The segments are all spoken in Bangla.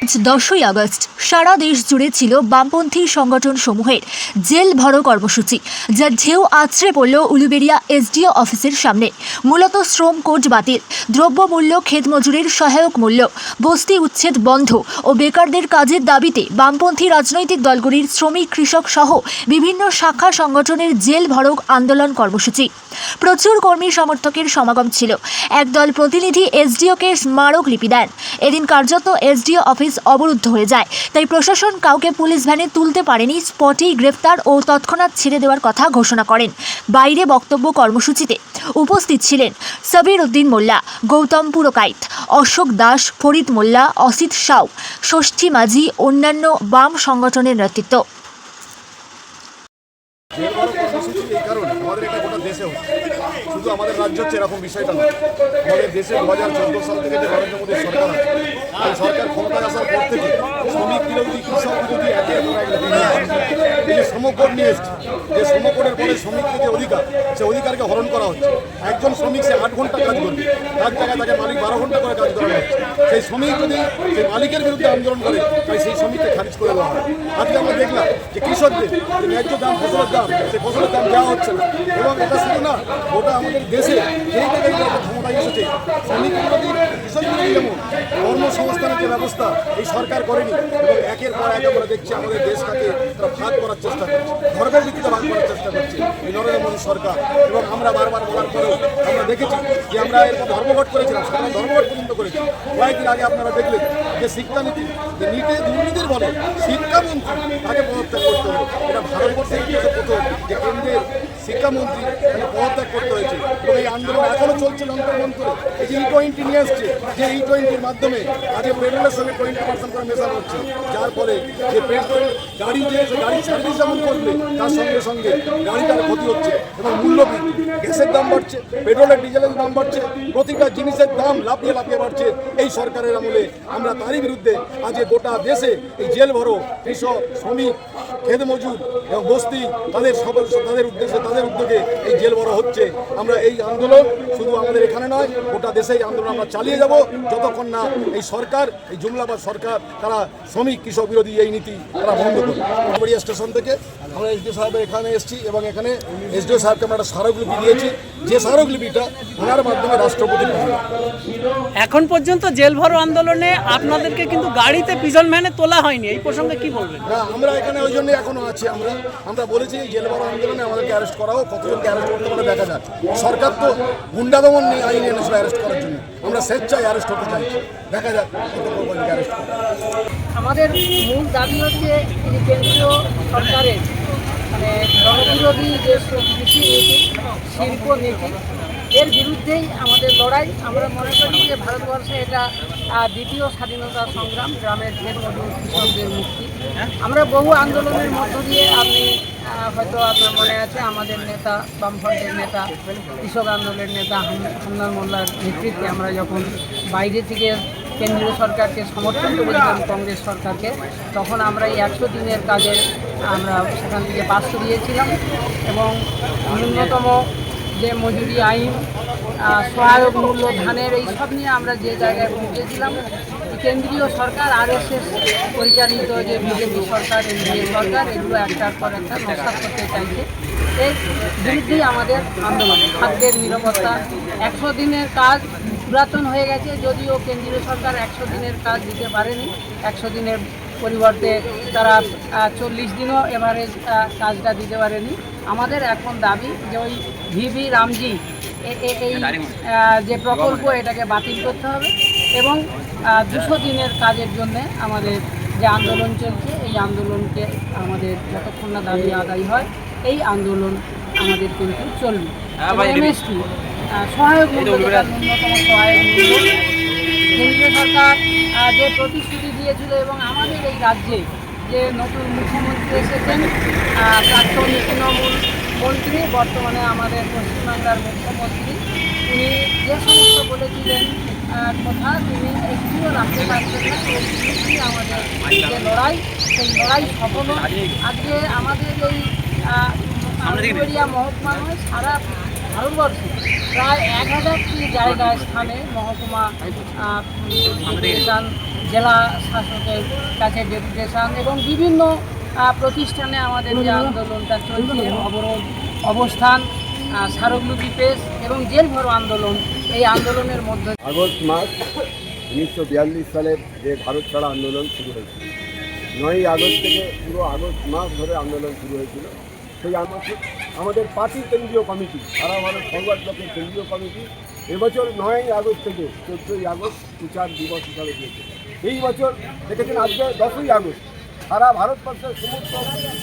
আজ 10ই আগস্ট সারা দেশ জুড়ে ছিল বামপন্থী সংগঠন সমূহের জেল ভরো কর্মসূচি, যার ঢেউ আছড়ে পড়ল উলুবেড়িয়া এসডিও অফিসের সামনে। মূলত শ্রম কোড বাতিল, দ্রব্যমূল্য, ক্ষেত মজুরির সহায়ক মূল্য, বস্তি উচ্ছেদ বন্ধ ও বেকারদের কাজের দাবিতে বামপন্থী রাজনৈতিক দলগুলির শ্রমিক, কৃষক সহ বিভিন্ন শাখা সংগঠনের জেল ভরো আন্দোলন কর্মসূচি। প্রচুর কর্মী সমর্থকের সমাগম ছিল। একদল প্রতিনিধি এসডিওকে স্মারকলিপি দেন। এদিন কার্যত এসডিও অফিস অবরুদ্ধ হয়ে যায়, তাই প্রশাসন কাউকে পুলিশ ভ্যানে তুলতে পারেনি। স্পটেই গ্রেফতার ও তৎক্ষণাৎ ছেড়ে দেওয়ার কথা ঘোষণা করেন। বাইরে বক্তব্য কর্মসূচিতে উপস্থিত ছিলেন সাবির উদ্দিন মোল্লা, গৌতম পুরকাইত, অশোক দাস, ফরিদ মোল্লা, অসিত সাউ, ষষ্ঠী মাঝি, অন্যান্য বাম সংগঠনের নেতৃত্ব। এই কারণে আমাদের এটা গোটা দেশে হচ্ছে, শুধু আমাদের রাজ্য হচ্ছে এরকম বিষয়টা নয়। আমাদের দেশে 2014 সাল থেকে যে নরেন্দ্র মোদীর সরকার আছে, এই সরকার ক্ষমতায় আসার পর থেকে শ্রমিক বিরোধী, কৃষক বিরোধী একের পর এক এই যে শ্রমকোড নিয়ে এসছে, যে শ্রমকোডের ফলে শ্রমিকদের যে অধিকার, সে অধিকারকে হরণ করা হচ্ছে। একজন শ্রমিক সে 8 ঘন্টা কাজ করবে, তার জায়গায় তাকে মালিক 12 ঘন্টা করে কাজ করানো হচ্ছে। সেই শ্রমিক যদি সেই মালিকের বিরুদ্ধে আন্দোলন করে, তাই সেই শ্রমিককে খারিজ করে দেওয়া হয়। আজকে আমরা দেখলাম যে কৃষকদের যে ন্যায্য দাম, ফসলের দাম, সেই ফসলের দাম দেওয়া হচ্ছে না। এবং এটা শুধু না, গোটা আমাদের দেশে যেই থেকে ক্ষমতায় এসেছে, শ্রমিক বিরোধী, কৃষক বিরোধী যেমন কর্মসংস্থানের যে ব্যবস্থা এই সরকার করেনি। এবং একের পর এক আমরা দেখছি আমাদের দেশটাকে তারা ভাগ করার চেষ্টা করছে, ধর্মের ভিত্তিতে ভাগ করার চেষ্টা করছে এই নরেন্দ্র মোদী সরকার। এবং আমরা বারবার বলার পরেও আমরা দেখেছি যে আমরা এরকম ধর্মঘট করেছিলাম, সাধারণ ধর্মঘট পর্যন্ত করেছি। কয়েকদিন আগে আপনারা দেখলেন যে শিক্ষানীতি, যে নিটে দুর্নীতির বলে শিক্ষামন্ত্রী তাকে পদত্যাগ করতে হবে। এটা ভারতবর্ষের ইতিহাসে প্রথম যে কেন্দ্রের শিক্ষামন্ত্রী তাকে পদত্যাগ করতে হয়েছে। এবং এই আন্দোলন এখনও চলছে যন্ত্র মন্ত্রে। এই যে E20 নিয়ে আসছে, যে E20-র মাধ্যমে আজকে পেট্রোলের সঙ্গে 20% করে মেশানো হচ্ছে, যার ফলে যে পেট্রোল গাড়ি, যে গাড়ির সার্ভিস যেমন করবে, তার সঙ্গে সঙ্গে গাড়িটার ক্ষতি হচ্ছে। এবং মূল্যবৃদ্ধি, গ্যাসের দাম বাড়ছে, পেট্রোলের ডিজেলের দাম বাড়ছে, প্রতিটা জিনিসের দাম লাফিয়ে লাফিয়ে বাড়ছে এই সরকারের আমলে। আমরা তারই বিরুদ্ধে আজকে গোটা দেশে এই জেল ভরো কৃষক, শ্রমিক, খেত মজুর এবং বস্তি, তাদের উদ্দেশ্যে, তাদের উদ্যোগে এই জেল ভরো হচ্ছে। আমরা এই আন্দোলন শুধু আমাদের এখানে নয়, গোটা দেশে এই আন্দোলন আমরা চালিয়ে যাব যতক্ষণ না এই সরকার, এই জুমলাবাদ সরকার, তারা শ্রমিক কৃষক বিরোধী এই নীতি তারা বন্ধ করে। উলুবেড়িয়া স্টেশন থেকে আমরা এসডিও সাহেবের এখানে এসেছি এবং এখানে এসডিও সাহেবকে আমরা একটা স্মারকলিপি দিয়েছি, যে স্মারকলিপিটা ওনার মাধ্যমে রাষ্ট্রপতি। এখন পর্যন্ত জেল ভরো আন্দোলনে আপনাদেরকে কিন্তু গাড়িতে পিজন ভ্যানে তোলা হয়নি, এই প্রসঙ্গে কি বলবেন? না, আমরা এখানে ওই জন্যই এখনো আছি। আমরা বলেছি এই জেল ভরো আন্দোলনে আমাদেরকে অ্যারেস্ট করা হোক, কতজনকে অ্যারেস্ট করতে পারে দেখা যাক। সরকার তো গুন্ডা দমন নিয়ে আইন এনেছিল অ্যারেস্ট করার জন্য, আমরা স্বেচ্ছায় অ্যারেস্ট হতে চাইছি, দেখা যাক কত অ্যারেস্ট করে। আমাদের মূল দাবি হচ্ছে যে কেন্দ্রীয় সরকারের মানে জনবিরোধী যে কৃষি নীতি, শিল্প নীতি, এর বিরুদ্ধেই আমাদের লড়াই। আমরা মনে করি যে ভারতবর্ষে এটা দ্বিতীয় স্বাধীনতা সংগ্রাম, গ্রামের ক্ষেত মজুর কৃষকদের মুক্তি। আমরা বহু আন্দোলনের মধ্য দিয়ে, আপনি হয়তো আপনার মনে আছে, আমাদের নেতা, বামফ্রন্টের নেতা, কৃষক আন্দোলনের নেতা হান্নান মোল্লার নেতৃত্বে আমরা যখন বাইরে থেকে কেন্দ্রীয় সরকারকে সমর্থন করেছিলাম, কংগ্রেস সরকারকে, তখন আমরা এই 100 দিনের কাজে আমরা সেখান থেকে পাশ করিয়েছিলাম। এবং ন্যূনতম যে মজুরি আইন, সহায়ক মূল্য ধানের, এই সব নিয়ে আমরা যে জায়গায় পৌঁছেছিলাম, কেন্দ্রীয় সরকার, RSS পরিচালিত যে বিজেপি সরকার, এনডিএ সরকার, এগুলো একটার পর একটা নস্যাৎ করতে চাইছে। এর বিরুদ্ধেই আমাদের আন্দোলন। খাদ্যের নিরাপত্তা, 100 দিনের কাজ পুরাতন হয়ে গেছে, যদিও কেন্দ্রীয় সরকার 100 দিনের কাজ দিতে পারেনি। 100 দিনের পরিবর্তে তারা 40 দিনও এভারেজ কাজটা দিতে পারেনি। আমাদের এখন দাবি যে ওই ভিভি রামজি এই যে প্রকল্প, এটাকে বাতিল করতে হবে এবং 200 দিনের কাজের জন্য আমাদের যে আন্দোলন চলছে, এই আন্দোলনকে আমাদের যতক্ষণ না দাবি আদায় হয়, এই আন্দোলন আমাদের কিন্তু চলবে। MSP সহায়ক মূল্য, যেটা ন্যূনতম সহায়ক মূল্য, কেন্দ্রীয় সরকার যে প্রতিশ্রুতি দিয়েছিল, এবং আমাদের এই রাজ্যে যে নতুন মুখ্যমন্ত্রী এসেছেন, প্রাক্তন তৃণমূল মন্ত্রী, বর্তমানে আমাদের পশ্চিমবাংলার মুখ্যমন্ত্রী, তিনি যে সমস্ত বলেছিলেন কথা, তিনি একটিও রাখতে পারছেন না। এই আমাদের যে লড়াই, সেই লড়াই সফল। আজকে আমাদের এই উলুবেড়িয়া মহকুমা নয়, সারা ভারতবর্ষে প্রায় 1000টি জায়গায় স্থানে মহকুমা ডেপুটেশন, জেলা শাসকের কাছে ডেপুটেশন এবং বিভিন্ন প্রতিষ্ঠানে আমাদের যে আন্দোলনটা চলছে, অবরোধ, অবস্থান, স্মারকলিপি পেশ এবং জেল ভরো আন্দোলন, এই আন্দোলনের মধ্যে আগস্ট মাস 1942 সালের যে ভারত ছাড়া আন্দোলন শুরু হয়েছিল, 9ই আগস্ট থেকে পুরো আগস্ট মাস ধরে আন্দোলন শুরু হয়েছিল। সেই আমাদের পার্টির কেন্দ্রীয় কমিটি, সারা ভারত ফরওয়ার্ড ব্লকের কেন্দ্রীয় কমিটি এবছর 9ই আগস্ট থেকে 14ই আগস্ট বিচার দিবস হিসাবে দিয়েছে। এই বছর দেখেছেন আজকে 10ই আগস্ট সারা ভারতবর্ষের সমস্ত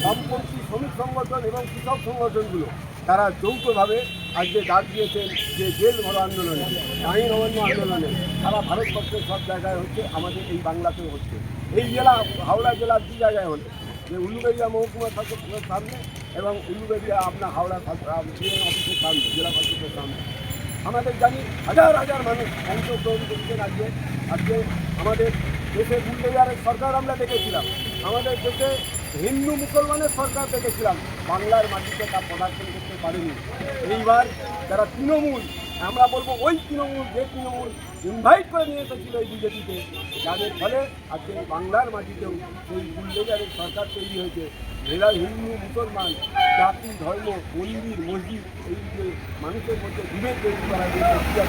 বামপন্থী শ্রমিক সংগঠন এবং কৃষক সংগঠনগুলো তারা যৌথভাবে আজকে ডাক দিয়েছেন যে জেল ভরো আন্দোলনে, আইন অমান্য আন্দোলনে সারা ভারতবর্ষের সব জায়গায় হচ্ছে, আমাদের এই বাংলাতেও হচ্ছে। এই জেলা হাওড়া জেলার দু জায়গায় হচ্ছে, যে উলুবেড়িয়া মহকুমা শাসকের সামনে এবং উলুবেড়িয়া আপনার হাওড়া অফিসের সামনে, জেলা শাসকের সামনে। আমাদের জানি হাজার হাজার মানুষ অংশগ্রহণ করছেন। আজকে আমাদের দেশে উলুবেড়িয়ার সরকার আমরা দেখেছিলাম, আমাদের দেশে হিন্দু মুসলমানের সরকার দেখেছিলাম, বাংলার মাটিতে তা পদার্পণ করতে পারেনি। এইবার যারা তৃণমূল, আমরা বলবো ওই তৃণমূল, যে তৃণমূল ইনভাইট করে নিয়ে এসেছিল এই বিজেপিতে, যাদের ফলে আজকে বাংলার মাটিতেও সেই উলুবেড়িয়ার সরকার তৈরি হয়েছে। এরা হিন্দু মুসলমান, জাতি, ধর্ম, মন্দির, মসজিদ, এই যে মানুষের মধ্যে বিভেদ তৈরি করা হয়েছে,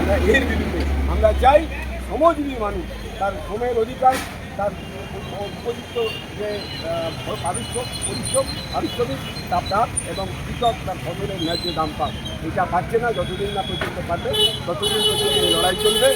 আমরা এর বিরুদ্ধে আমরা চাই শ্রমজীবী মানুষ তার শ্রমের অধিকার, তার উপযুক্ত যে পারিশ্রমিক তার পাক এবং কৃষক তার ফসলের ন্যায্য দাম পাক। এটা পাচ্ছে না, যতদিন না পর্যন্ত পারবে ততদিন পর্যন্ত লড়াই চলবে।